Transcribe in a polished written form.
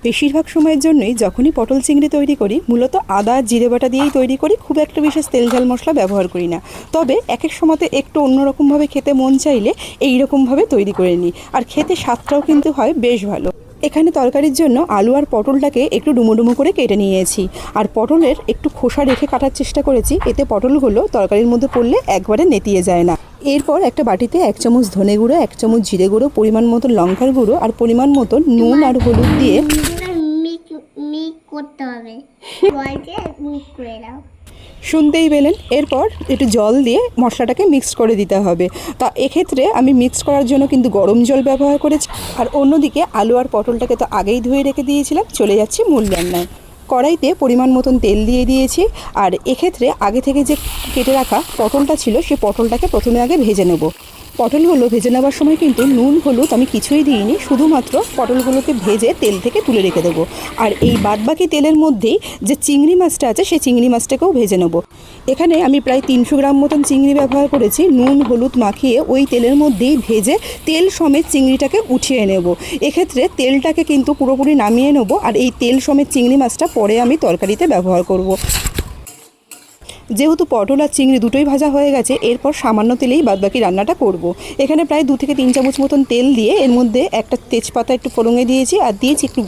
বেশিরভাগ সময়ের জন্যই যখনই পটল চিংড়ি তৈরি করি মূলত আদা জিরে বাটা দিয়েই তৈরি করি, খুব একটা বিশেষ তেল ঝাল মশলা ব্যবহার করি না। তবে এক এক সময়তে একটু অন্যরকমভাবে খেতে মন চাইলে এই রকমভাবে তৈরি করে নিই, আর খেতে স্বাদটাও কিন্তু হয় বেশ ভালো। এখানে তরকারির জন্য আলু আর পটলটাকে একটু ডুমো ডুমো করে কেটে নিয়েছি, আর পটলের একটু খোসা রেখে কাটার চেষ্টা করেছি, এতে পটলগুলো তরকারির মধ্যে পড়লে একবারে নেতিয়ে যায় না। এরপর একটা বাটিতে 1 চামচ ধনে গুঁড়ো, 1 চামচ জিরে গুঁড়ো, পরিমাণ মতো লঙ্কার গুঁড়ো আর পরিমাণ মতো নুন আর হলুদ দিয়ে করতে হবে। মিক্স করে দাও। শুনতেই পেলেন। এরপর একটু জল দিয়ে মশলাটাকে মিক্স করে দিতে হবে। তা এক্ষেত্রে আমি মিক্স করার জন্য কিন্তু গরম জল ব্যবহার করেছি। আর অন্যদিকে আলু আর পটলটাকে তো আগেই ধুয়ে রেখে দিয়েছিলাম, চলে যাচ্ছি মূল রান্নায়। কড়াইতে পরিমাণ মতন তেল দিয়ে দিয়েছি, আর এক্ষেত্রে আগে থেকে যে কেটে রাখা পটলটা ছিল সেই পটলটাকে প্রথমে আগে ভেজে নেব। পটলগুলো ভেজে নেওয়ার সময় কিন্তু নুন হলুদ আমি কিছুই দিইনি, শুধুমাত্র পটলগুলোকে ভেজে তেল থেকে তুলে রেখে দেবো। আর এই বাদবাকি তেলের মধ্যেই যে চিংড়ি মাছটা আছে সেই চিংড়ি মাছটাকেও ভেজে নেব। এখানে আমি প্রায় 300 গ্রাম মতন চিংড়ি ব্যবহার করেছি। নুন হলুদ মাখিয়ে ওই তেলের মধ্যেই ভেজে তেল সমেত চিংড়িটাকে উঠিয়ে নেব। এক্ষেত্রে তেলটাকে কিন্তু পুরোপুরি নামিয়ে নেব, আর এই তেল সমেত চিংড়ি মাছটা পরে আমি তরকারিতে ব্যবহার করব। যেহেতু পটল আর চিংড়ি দুটোই ভাজা হয়ে গেছে, এরপর সামান্য তেলেই বাদবাকি রান্নাটা করব। এখানে প্রায় 2 থেকে 3 চামচ মতন তেল দিয়ে এর মধ্যে একটা তেজপাতা একটু ফোড়নে দিয়েছি, আর দিয়েছি একটু